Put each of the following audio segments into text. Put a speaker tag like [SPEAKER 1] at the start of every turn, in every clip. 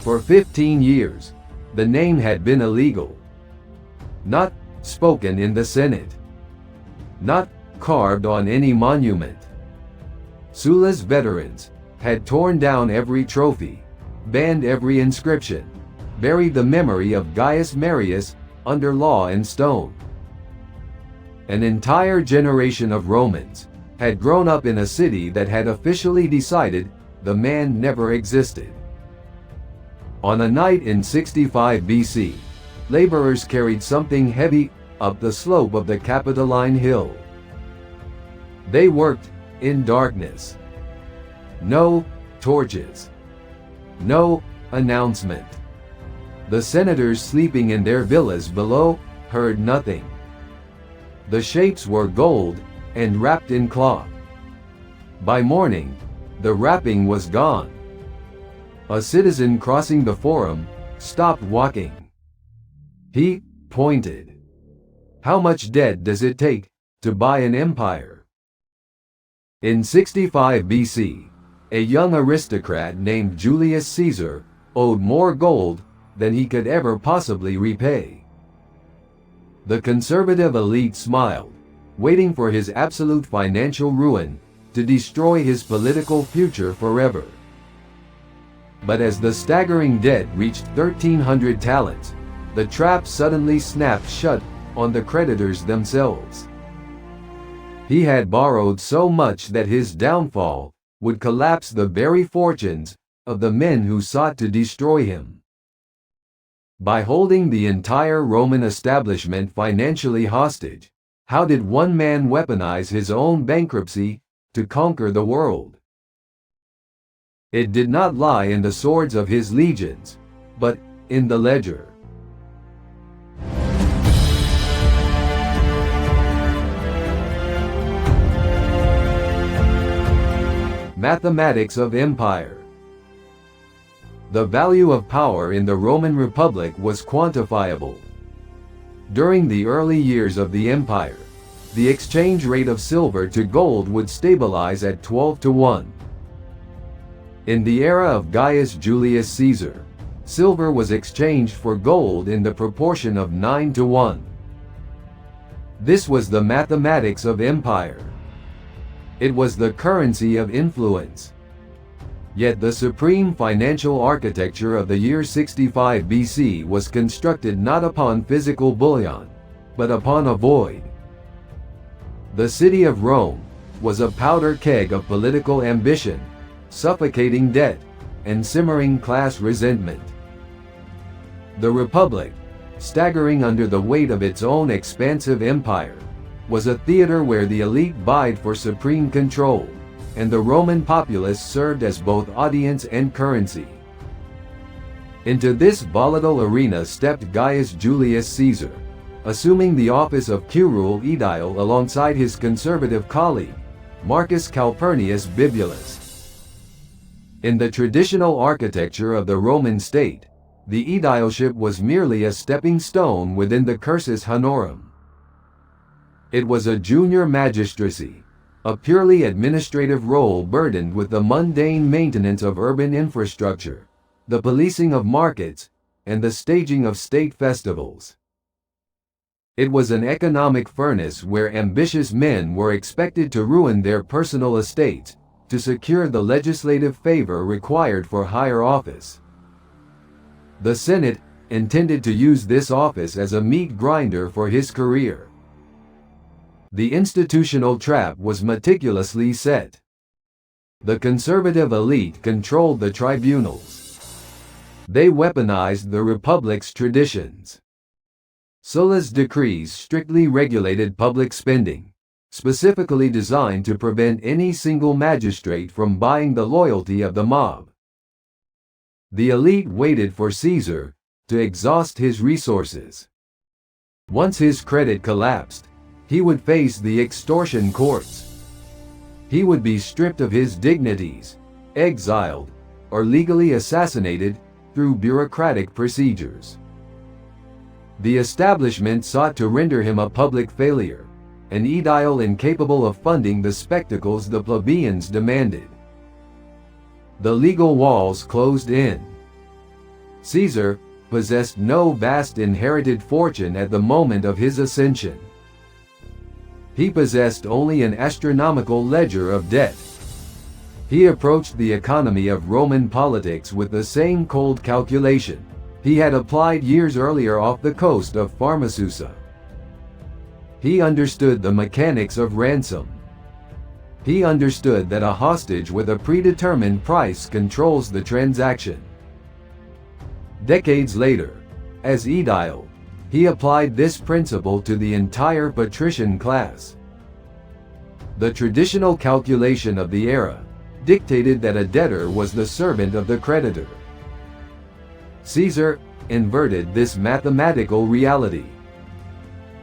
[SPEAKER 1] For 15 years, the name had been illegal. Not spoken in the Senate. Not carved on any monument. Sulla's veterans had torn down every trophy, banned every inscription, buried the memory of Gaius Marius under law and stone. An entire generation of Romans had grown up in a city that had officially decided the man never existed. On a night in 65 BC, laborers carried something heavy up the slope of the Capitoline hill. They worked in darkness. No torches. No announcement. The senators sleeping in their villas below heard nothing. The shapes were gold and wrapped in cloth. By morning, the wrapping was gone. A citizen crossing the forum stopped walking. He pointed. How much debt does it take to buy an empire? In 65 BC, a young aristocrat named Julius Caesar owed more gold than he could ever possibly repay. The conservative elite smiled, waiting for his absolute financial ruin to destroy his political future forever. But as the staggering debt reached 1,300 talents, the trap suddenly snapped shut on the creditors themselves. He had borrowed so much that his downfall would collapse the very fortunes of the men who sought to destroy him. By holding the entire Roman establishment financially hostage, how did one man weaponize his own bankruptcy to conquer the world? It did not lie in the swords of his legions, but in the ledger. Mathematics of empire. The value of power in the Roman Republic was quantifiable. During the early years of the empire, the exchange rate of silver to gold would stabilize at 12-to-1. In the era of Gaius Julius Caesar, silver was exchanged for gold in the proportion of 9-to-1. This was the mathematics of empire. It was the currency of influence. Yet the supreme financial architecture of the year 65 BC was constructed not upon physical bullion, but upon a void. The city of Rome was a powder keg of political ambition, suffocating debt, and simmering class resentment. The Republic, staggering under the weight of its own expansive empire, was a theater where the elite vied for supreme control, and the Roman populace served as both audience and currency. Into this volatile arena stepped Gaius Julius Caesar, assuming the office of curule aedile alongside his conservative colleague, Marcus Calpurnius Bibulus. In the traditional architecture of the Roman state, the aedileship was merely a stepping stone within the cursus honorum. It was a junior magistracy, a purely administrative role burdened with the mundane maintenance of urban infrastructure, the policing of markets, and the staging of state festivals. It was an economic furnace where ambitious men were expected to ruin their personal estates to secure the legislative favor required for higher office. The Senate intended to use this office as a meat grinder for his career. The institutional trap was meticulously set. The conservative elite controlled the tribunals. They weaponized the Republic's traditions. Sulla's decrees strictly regulated public spending, specifically designed to prevent any single magistrate from buying the loyalty of the mob. The elite waited for Caesar to exhaust his resources. Once his credit collapsed, he would face the extortion courts. He would be stripped of his dignities, exiled, or legally assassinated through bureaucratic procedures. The establishment sought to render him a public failure, an aedile incapable of funding the spectacles the plebeians demanded. The legal walls closed in. Caesar possessed no vast inherited fortune at the moment of his ascension. He possessed only an astronomical ledger of debt. He approached the economy of Roman politics with the same cold calculation he had applied years earlier off the coast of Pharmasusa. He understood the mechanics of ransom. He understood that a hostage with a predetermined price controls the transaction. Decades later, as aedile, he applied this principle to the entire patrician class. The traditional calculation of the era dictated that a debtor was the servant of the creditor. Caesar inverted this mathematical reality.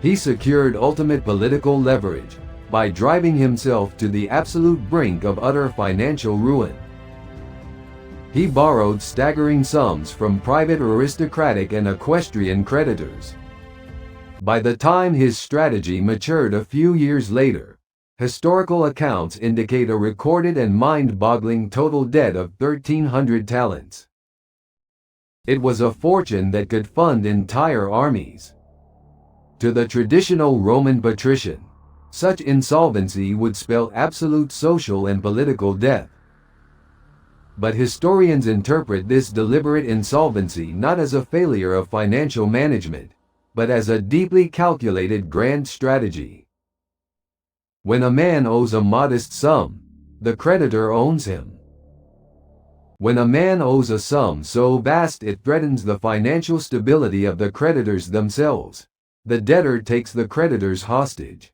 [SPEAKER 1] He secured ultimate political leverage by driving himself to the absolute brink of utter financial ruin. He borrowed staggering sums from private aristocratic and equestrian creditors. By the time his strategy matured a few years later, historical accounts indicate a recorded and mind-boggling total debt of 1,300 talents. It was a fortune that could fund entire armies. To the traditional Roman patrician, such insolvency would spell absolute social and political death. But historians interpret this deliberate insolvency not as a failure of financial management, but as a deeply calculated grand strategy. When a man owes a modest sum, the creditor owns him. When a man owes a sum so vast it threatens the financial stability of the creditors themselves, the debtor takes the creditors hostage.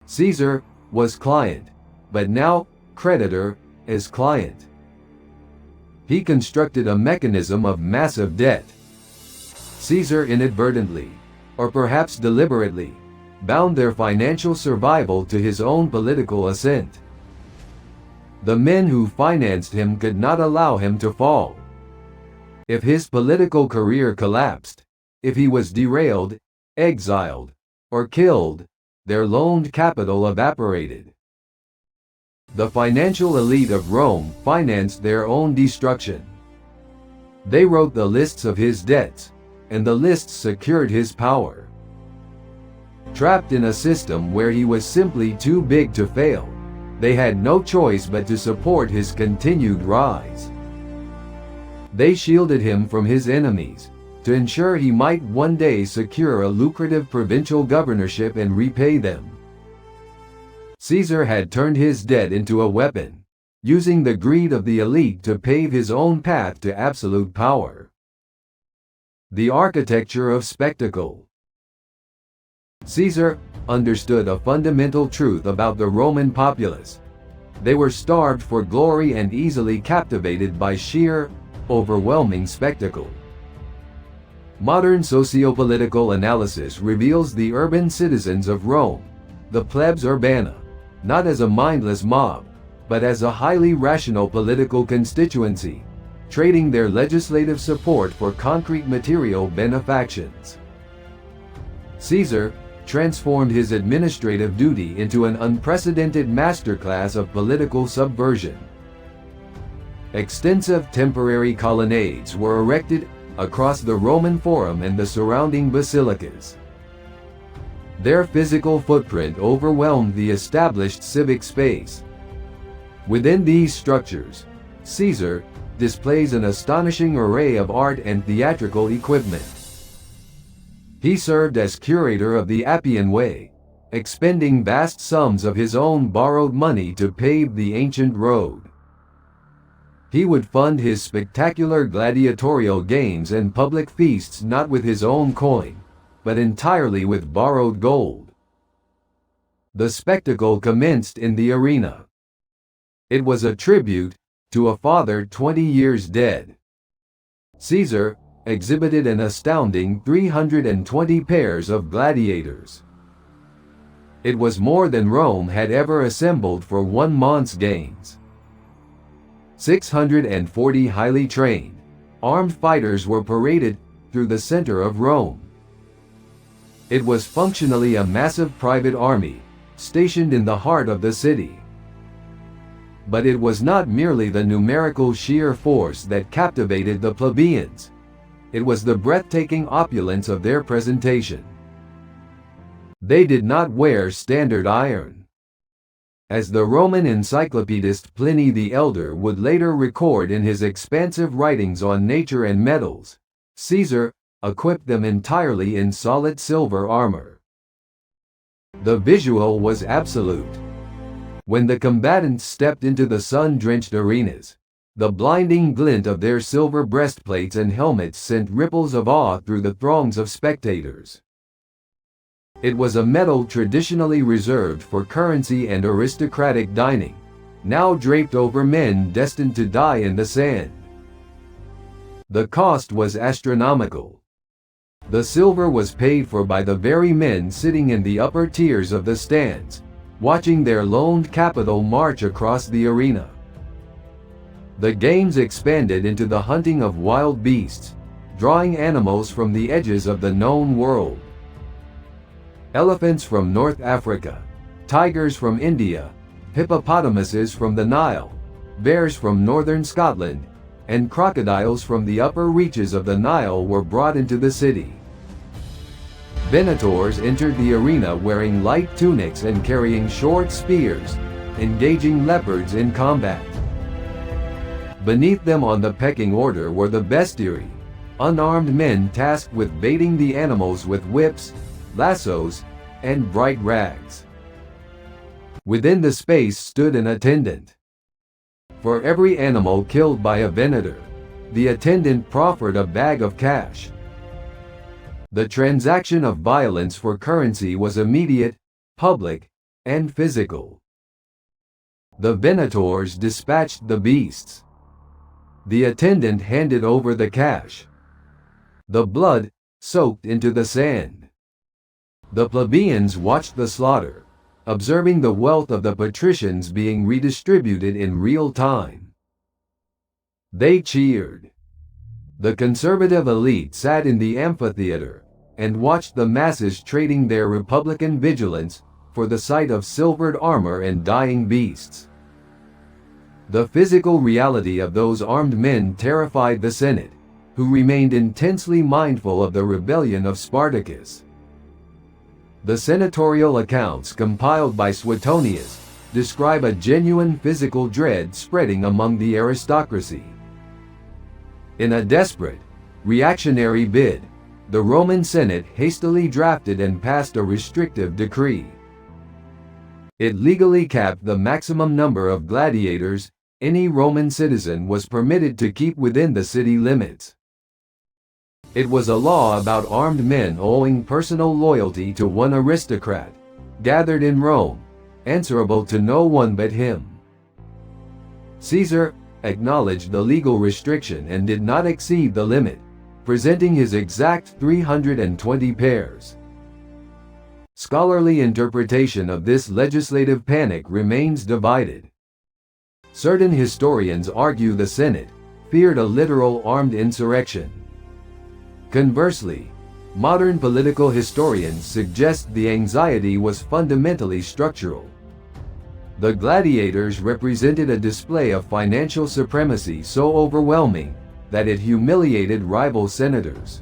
[SPEAKER 1] Caesar was client, but now creditor is client. He constructed a mechanism of massive debt. Caesar inadvertently, or perhaps deliberately, bound their financial survival to his own political ascent. The men who financed him could not allow him to fall. If his political career collapsed, if he was derailed, exiled, or killed, their loaned capital evaporated. The financial elite of Rome financed their own destruction. They wrote the lists of his debts, and the lists secured his power. Trapped in a system where he was simply too big to fail, they had no choice but to support his continued rise. They shielded him from his enemies, to ensure he might one day secure a lucrative provincial governorship and repay them. Caesar had turned his debt into a weapon, using the greed of the elite to pave his own path to absolute power. The architecture of spectacle. Caesar understood a fundamental truth about the Roman populace. They were starved for glory and easily captivated by sheer, overwhelming spectacle. Modern sociopolitical analysis reveals the urban citizens of Rome, the plebs urbana, not as a mindless mob, but as a highly rational political constituency, trading their legislative support for concrete material benefactions. Caesar transformed his administrative duty into an unprecedented masterclass of political subversion. Extensive temporary colonnades were erected across the Roman Forum and the surrounding basilicas. Their physical footprint overwhelmed the established civic space. Within these structures, Caesar displays an astonishing array of art and theatrical equipment. He served as curator of the Appian Way, expending vast sums of his own borrowed money to pave the ancient road. He would fund his spectacular gladiatorial games and public feasts not with his own coin, but entirely with borrowed gold. The spectacle commenced in the arena. It was a tribute to a father 20 years dead. Caesar exhibited an astounding 320 pairs of gladiators. It was more than Rome had ever assembled for one month's games. 640 highly trained, armed fighters were paraded through the center of Rome. It was functionally a massive private army, stationed in the heart of the city. But it was not merely the numerical sheer force that captivated the plebeians. It was the breathtaking opulence of their presentation. They did not wear standard iron. As the Roman encyclopedist Pliny the Elder would later record in his expansive writings on nature and metals, Caesar equipped them entirely in solid silver armor. The visual was absolute. When the combatants stepped into the sun-drenched arenas, the blinding glint of their silver breastplates and helmets sent ripples of awe through the throngs of spectators. It was a metal traditionally reserved for currency and aristocratic dining, now draped over men destined to die in the sand. The cost was astronomical. The silver was paid for by the very men sitting in the upper tiers of the stands, watching their loaned capital march across the arena. The games expanded into the hunting of wild beasts, drawing animals from the edges of the known world. Elephants from North Africa, tigers from India, hippopotamuses from the Nile, bears from northern Scotland, and crocodiles from the upper reaches of the Nile were brought into the city. Venators entered the arena wearing light tunics and carrying short spears, engaging leopards in combat. Beneath them on the pecking order were the bestiary, unarmed men tasked with baiting the animals with whips, lassos, and bright rags. Within the space stood an attendant. For every animal killed by a venator, the attendant proffered a bag of cash. The transaction of violence for currency was immediate, public, and physical. The venators dispatched the beasts. The attendant handed over the cash. The blood soaked into the sand. The plebeians watched the slaughter, observing the wealth of the patricians being redistributed in real time. They cheered. The conservative elite sat in the amphitheater and watched the masses trading their republican vigilance for the sight of silvered armor and dying beasts. The physical reality of those armed men terrified the Senate, who remained intensely mindful of the rebellion of Spartacus. The senatorial accounts compiled by Suetonius describe a genuine physical dread spreading among the aristocracy. In a desperate, reactionary bid, the Roman Senate hastily drafted and passed a restrictive decree. It legally capped the maximum number of gladiators any Roman citizen was permitted to keep within the city limits. It was a law about armed men owing personal loyalty to one aristocrat, gathered in Rome, answerable to no one but him. Caesar acknowledged the legal restriction and did not exceed the limit, presenting his exact 320 pairs. Scholarly interpretation of this legislative panic remains divided. Certain historians argue the Senate feared a literal armed insurrection. Conversely, modern political historians suggest the anxiety was fundamentally structural. The gladiators represented a display of financial supremacy so overwhelming that it humiliated rival senators.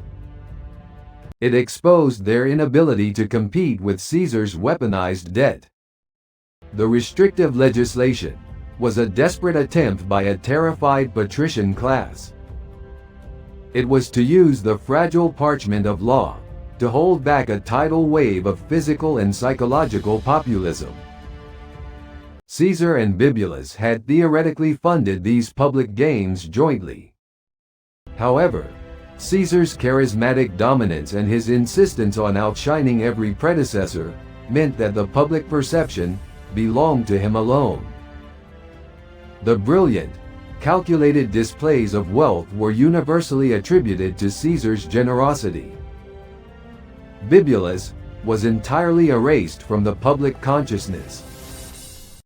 [SPEAKER 1] It exposed their inability to compete with Caesar's weaponized debt. The restrictive legislation was a desperate attempt by a terrified patrician class. It was to use the fragile parchment of law to hold back a tidal wave of physical and psychological populism. Caesar and Bibulus had theoretically funded these public games jointly. However, Caesar's charismatic dominance and his insistence on outshining every predecessor meant that the public perception belonged to him alone. The brilliant, calculated displays of wealth were universally attributed to Caesar's generosity. Bibulus was entirely erased from the public consciousness.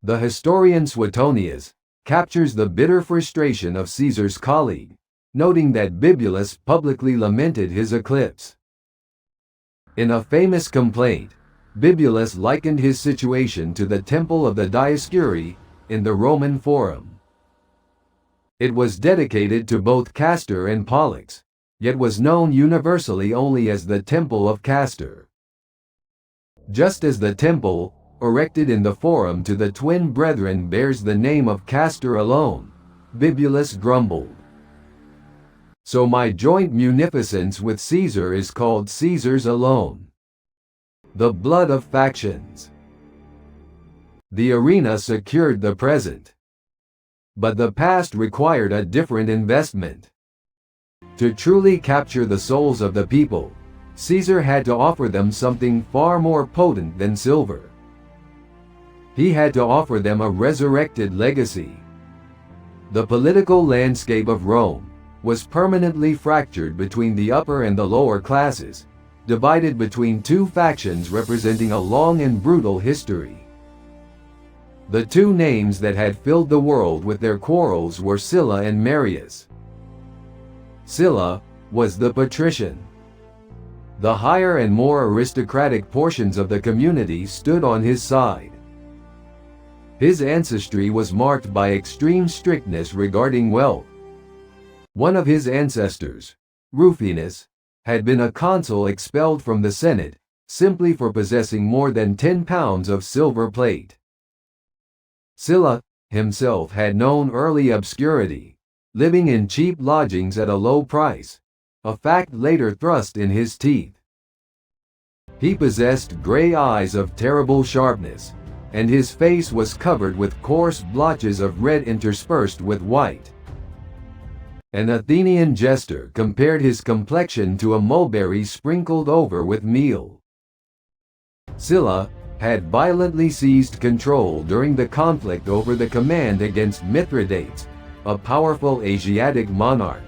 [SPEAKER 1] The historian Suetonius captures the bitter frustration of Caesar's colleague, noting that Bibulus publicly lamented his eclipse. In a famous complaint, Bibulus likened his situation to the temple of the Dioscuri in the Roman Forum. It was dedicated to both Castor and Pollux, yet was known universally only as the Temple of Castor. Just as the temple, erected in the Forum to the twin brethren, bears the name of Castor alone, Bibulus grumbled. So my joint munificence with Caesar is called Caesar's alone. The blood of factions. The arena secured the present. But the past required a different investment. To truly capture the souls of the people, Caesar had to offer them something far more potent than silver. He had to offer them a resurrected legacy. The political landscape of Rome was permanently fractured between the upper and the lower classes, divided between two factions representing a long and brutal history. The two names that had filled the world with their quarrels were Sulla and Marius. Sulla was the patrician. The higher and more aristocratic portions of the community stood on his side. His ancestry was marked by extreme strictness regarding wealth. One of his ancestors, Rufinus, had been a consul expelled from the Senate simply for possessing more than 10 pounds of silver plate. Sulla himself had known early obscurity, living in cheap lodgings at a low price, a fact later thrust in his teeth. He possessed gray eyes of terrible sharpness, and his face was covered with coarse blotches of red interspersed with white. An Athenian jester compared his complexion to a mulberry sprinkled over with meal. Sulla had violently seized control during the conflict over the command against Mithridates, a powerful Asiatic monarch.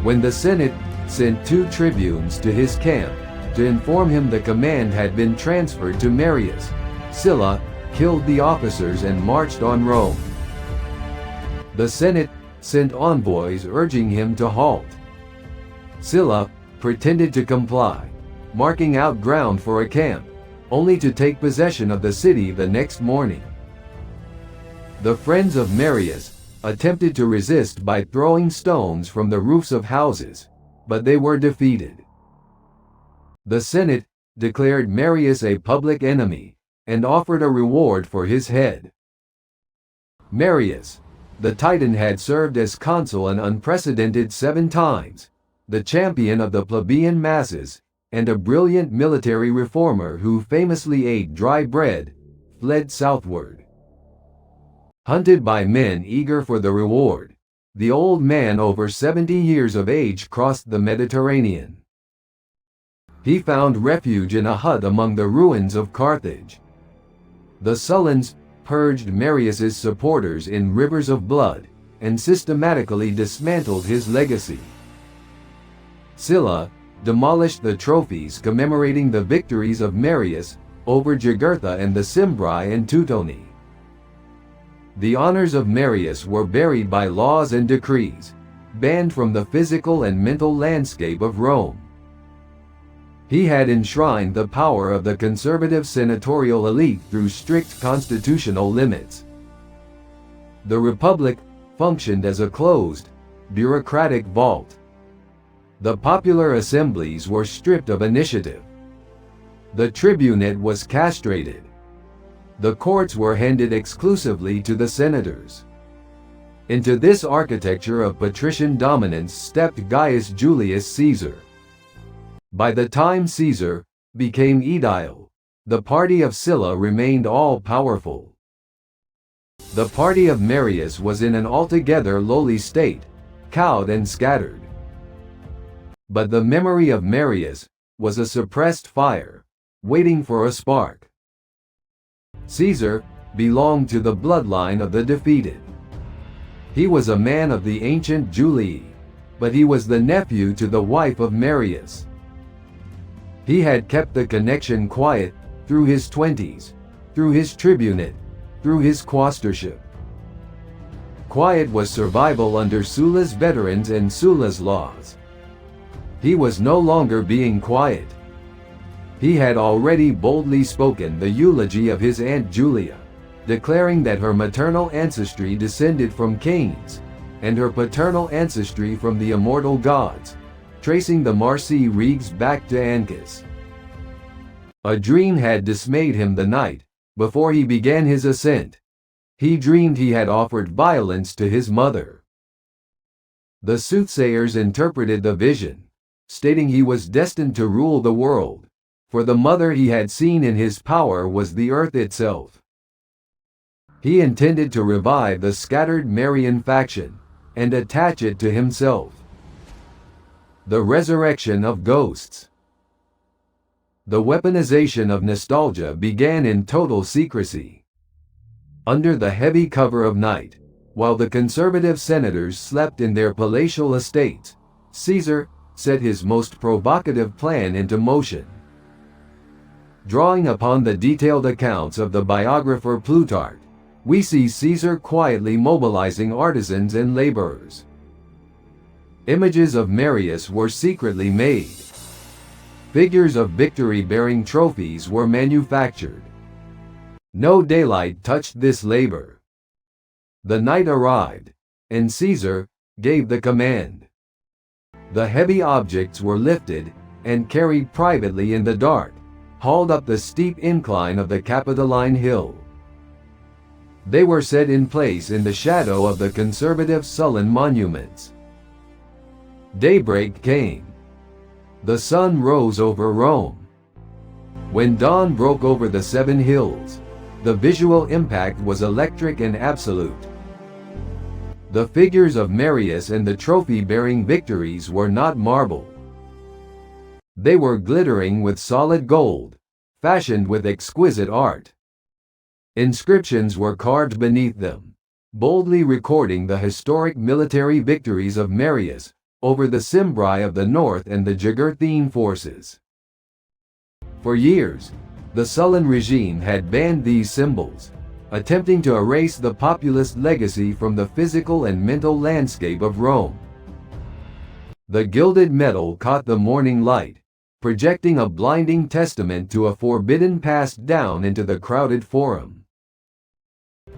[SPEAKER 1] When the Senate sent 2 tribunes to his camp to inform him the command had been transferred to Marius, Sulla killed the officers and marched on Rome. The Senate sent envoys urging him to halt. Sulla pretended to comply, marking out ground for a camp, only to take possession of the city the next morning. The friends of Marius attempted to resist by throwing stones from the roofs of houses, but they were defeated. The Senate declared Marius a public enemy and offered a reward for his head. Marius, the Titan, had served as consul an unprecedented 7 times, the champion of the plebeian masses, and a brilliant military reformer who famously ate dry bread, fled southward. Hunted by men eager for the reward, the old man over 70 years of age crossed the Mediterranean. He found refuge in a hut among the ruins of Carthage. The Sullans purged Marius's supporters in rivers of blood and systematically dismantled his legacy. Sulla demolished the trophies commemorating the victories of Marius over Jugurtha and the Cimbri and Teutoni. The honors of Marius were buried by laws and decrees, banned from the physical and mental landscape of Rome. He had enshrined the power of the conservative senatorial elite through strict constitutional limits. The Republic functioned as a closed, bureaucratic vault. The popular assemblies were stripped of initiative. The tribunate was castrated. The courts were handed exclusively to the senators. Into this architecture of patrician dominance stepped Gaius Julius Caesar. By the time Caesar became aedile, the party of Sulla remained all-powerful. The party of Marius was in an altogether lowly state, cowed and scattered. But the memory of Marius was a suppressed fire, waiting for a spark. Caesar belonged to the bloodline of the defeated. He was a man of the ancient Julii, but he was the nephew to the wife of Marius. He had kept the connection quiet through his 20s, through his tribunate, through his quaestorship. Quiet was survival under Sulla's veterans and Sulla's laws. He was no longer being quiet. He had already boldly spoken the eulogy of his Aunt Julia. declaring that her maternal ancestry descended from Cain's, and her paternal ancestry from the immortal gods, tracing the Marsi Regs back to Ankis. A dream had dismayed him the night before he began his ascent. He dreamed he had offered violence to his mother. The soothsayers interpreted the vision, stating he was destined to rule the world, for the mother he had seen in his power was the earth itself. He intended to revive the scattered Marian faction and attach it to himself. The resurrection of ghosts. The weaponization of nostalgia began in total secrecy. Under the heavy cover of night, while the conservative senators slept in their palatial estates, Caesar set his most provocative plan into motion. Drawing upon the detailed accounts of the biographer Plutarch, we see Caesar quietly mobilizing artisans and laborers. Images of Marius were secretly made. Figures of victory bearing trophies were manufactured. No daylight touched this labor. The night arrived, and Caesar gave the command. The heavy objects were lifted and carried privately in the dark, hauled up the steep incline of the Capitoline hill. They were set in place in the shadow of the conservative Sullan monuments. Daybreak came. The sun rose over Rome. When dawn broke over the 7 hills, the visual impact was electric and absolute. The figures of Marius and the trophy-bearing victories were not marble. They were glittering with solid gold, fashioned with exquisite art. Inscriptions were carved beneath them, boldly recording the historic military victories of Marius over the Cimbri of the north and the Jugurthine forces. For years, the Sullan regime had banned these symbols, attempting to erase the populist legacy from the physical and mental landscape of Rome. The gilded metal caught the morning light, projecting a blinding testament to a forbidden past down into the crowded forum.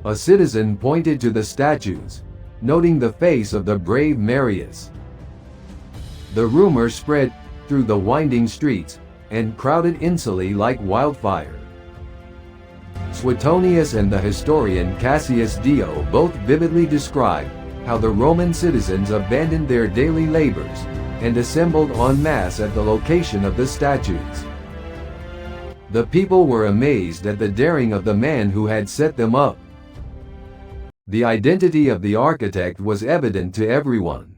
[SPEAKER 1] A citizen pointed to the statues, noting the face of the brave Marius. The rumor spread through the winding streets and crowded Insulae like wildfire. Suetonius and the historian Cassius Dio both vividly describe how the Roman citizens abandoned their daily labors and assembled en masse at the location of the statues. The people were amazed at the daring of the man who had set them up. The identity of the architect was evident to everyone.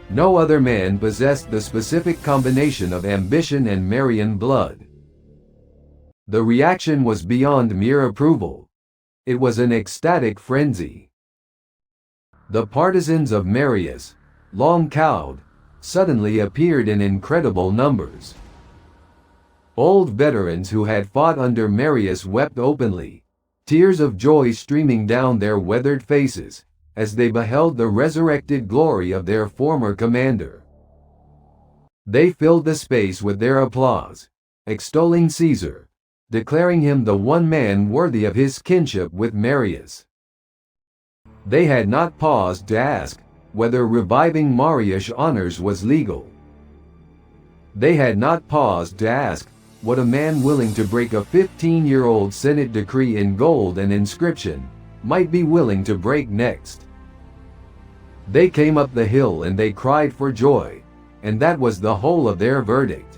[SPEAKER 1] No other man possessed the specific combination of ambition and Marian blood. The reaction was beyond mere approval. It was an ecstatic frenzy. The partisans of Marius, long cowed, suddenly appeared in incredible numbers. Old veterans who had fought under Marius wept openly, tears of joy streaming down their weathered faces, as they beheld the resurrected glory of their former commander. They filled the space with their applause, extolling Caesar, declaring him the one man worthy of his kinship with Marius. They had not paused to ask whether reviving Marius' honors was legal. They had not paused to ask what a man willing to break a 15-year-old Senate decree in gold and inscription might be willing to break next. They came up the hill and they cried for joy, and that was the whole of their verdict.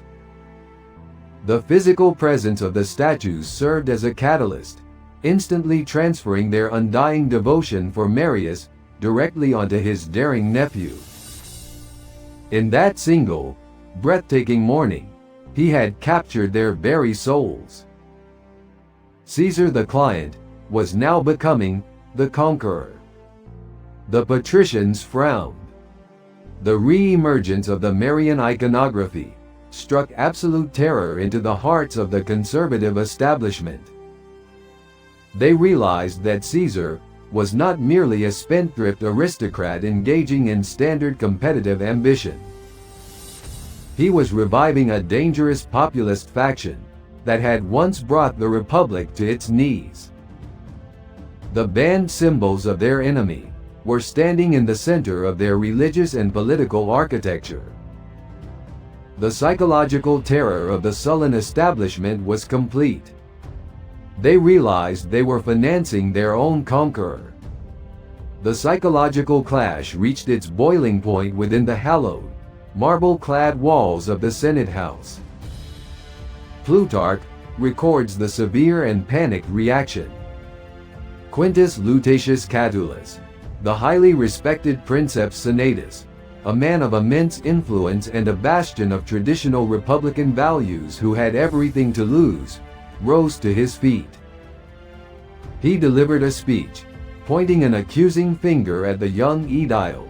[SPEAKER 1] The physical presence of the statues served as a catalyst, instantly transferring their undying devotion for Marius directly onto his daring nephew. In that single, breathtaking morning, he had captured their very souls. Caesar the client was now becoming the conqueror. The patricians frowned. The re-emergence of the Marian iconography struck absolute terror into the hearts of the conservative establishment. They realized that Caesar was not merely a spendthrift aristocrat engaging in standard competitive ambition. He was reviving a dangerous populist faction that had once brought the Republic to its knees. The banned symbols of their enemy were standing in the center of their religious and political architecture. The psychological terror of the Sullan establishment was complete. They realized they were financing their own conqueror. The psychological clash reached its boiling point within the hallowed, marble-clad walls of the Senate House. Plutarch records the severe and panicked reaction. Quintus Lutatius Catulus, the highly respected Princeps Senatus, a man of immense influence and a bastion of traditional Republican values who had everything to lose, rose to his feet. He delivered a speech, pointing an accusing finger at the young aedile.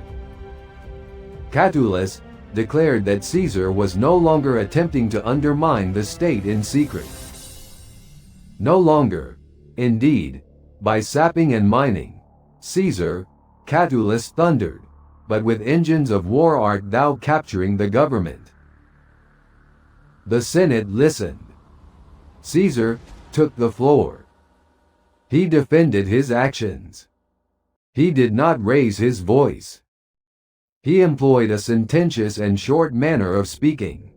[SPEAKER 1] Catulus declared that Caesar was no longer attempting to undermine the state in secret. No longer, indeed, by sapping and mining, Caesar, Catulus thundered, but with engines of war art thou capturing the government. The Senate listened. Caesar took the floor. He defended his actions. He did not raise his voice. He employed a sententious and short manner of speaking.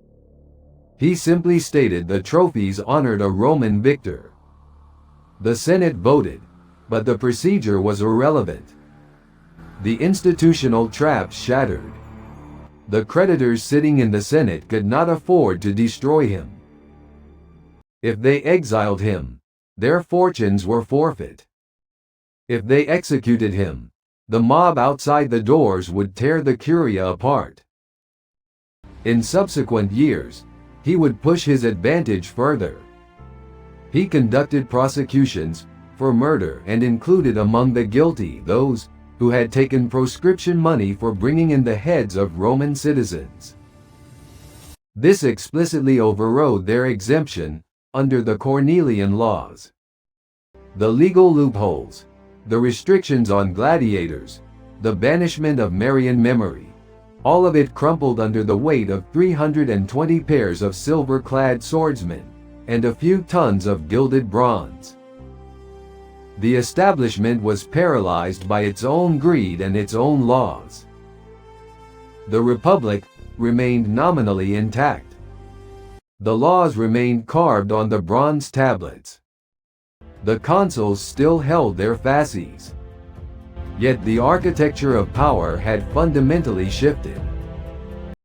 [SPEAKER 1] He simply stated the trophies honored a Roman victor. The Senate voted, but the procedure was irrelevant. The institutional traps shattered. The creditors sitting in the Senate could not afford to destroy him. If they exiled him, their fortunes were forfeit. If they executed him, the mob outside the doors would tear the Curia apart. In subsequent years, he would push his advantage further. He conducted prosecutions for murder and included among the guilty those who had taken proscription money for bringing in the heads of Roman citizens. This explicitly overrode their exemption under the Cornelian laws. The legal loopholes, the restrictions on gladiators, the banishment of Marian memory, all of it crumpled under the weight of 320 pairs of silver-clad swordsmen and a few tons of gilded bronze. The establishment was paralyzed by its own greed and its own laws. The Republic remained nominally intact. The laws remained carved on the bronze tablets. The consuls still held their fasces. Yet the architecture of power had fundamentally shifted.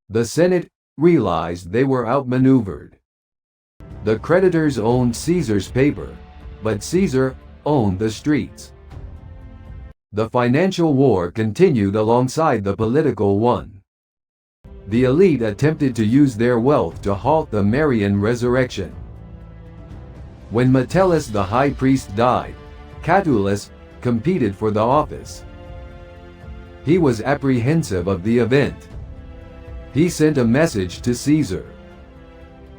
[SPEAKER 1] The Senate realized they were outmaneuvered. The creditors owned Caesar's paper, but Caesar owned the streets. The financial war continued alongside the political one. The elite attempted to use their wealth to halt the Marian resurrection. When Metellus the high priest died, Catulus competed for the office. He was apprehensive of the event. He sent a message to Caesar.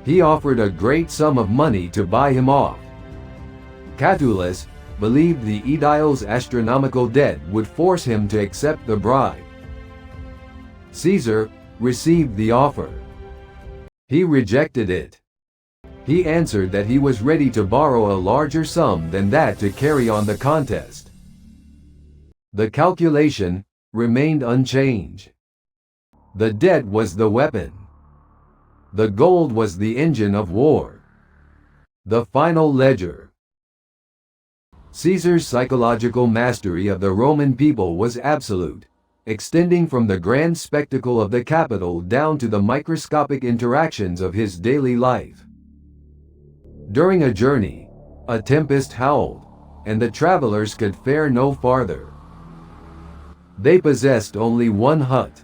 [SPEAKER 1] He offered a great sum of money to buy him off. Catulus believed the aedile's astronomical debt would force him to accept the bribe. Caesar received the offer. He rejected it. He answered that he was ready to borrow a larger sum than that to carry on the contest. The calculation remained unchanged. The debt was the weapon. The gold was the engine of war. The final ledger. Caesar's psychological mastery of the Roman people was absolute, extending from the grand spectacle of the Capitol down to the microscopic interactions of his daily life. During a journey, a tempest howled, and the travelers could fare no farther. They possessed only one hut.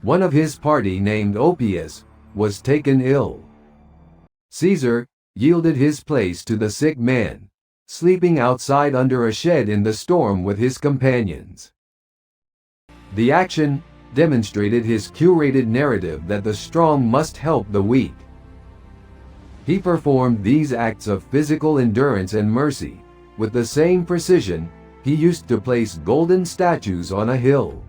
[SPEAKER 1] One of his party, named Oppius, was taken ill. Caesar yielded his place to the sick man, sleeping outside under a shed in the storm with his companions. The action demonstrated his curated narrative that the strong must help the weak. He performed these acts of physical endurance and mercy with the same precision he used to place golden statues on a hill.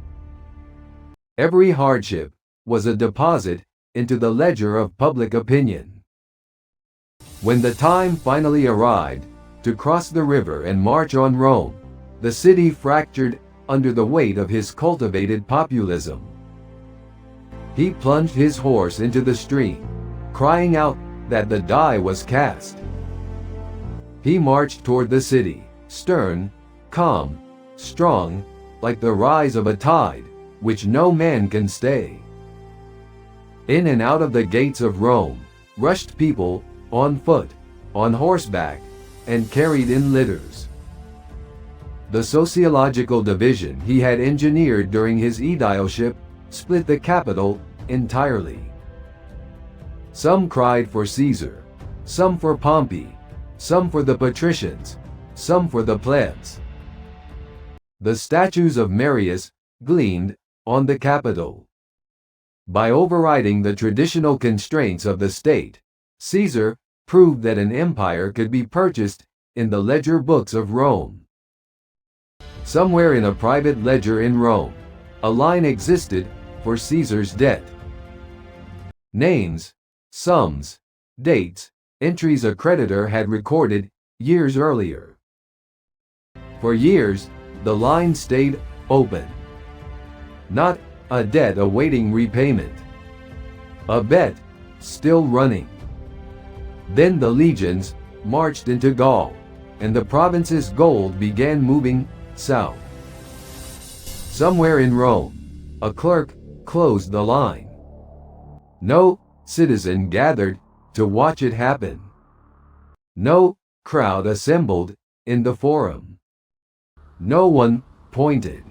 [SPEAKER 1] Every hardship was a deposit into the ledger of public opinion. When the time finally arrived to cross the river and march on Rome, The city fractured under the weight of his cultivated populism. He plunged his horse into the stream, crying out that the die was cast. He marched toward the city, stern, calm, strong, like the rise of a tide, which no man can stay. In and out of the gates of Rome rushed people, on foot, on horseback, and carried in litters. The sociological division he had engineered during his aedileship split the capital entirely. Some cried for Caesar, some for Pompey, some for the patricians, some for the plebs. The statues of Marius gleamed on the Capitol. By overriding the traditional constraints of the state, Caesar proved that an empire could be purchased in the ledger books of Rome. Somewhere in a private ledger in Rome, a line existed for Caesar's debt. Names, sums, dates, entries a creditor had recorded years earlier. For years, the line stayed open. Not a debt awaiting repayment. A bet still running. Then the legions marched into Gaul, and the province's gold began moving south. Somewhere in Rome, a clerk closed the line. No citizen gathered to watch it happen. No crowd assembled in the forum. No one pointed.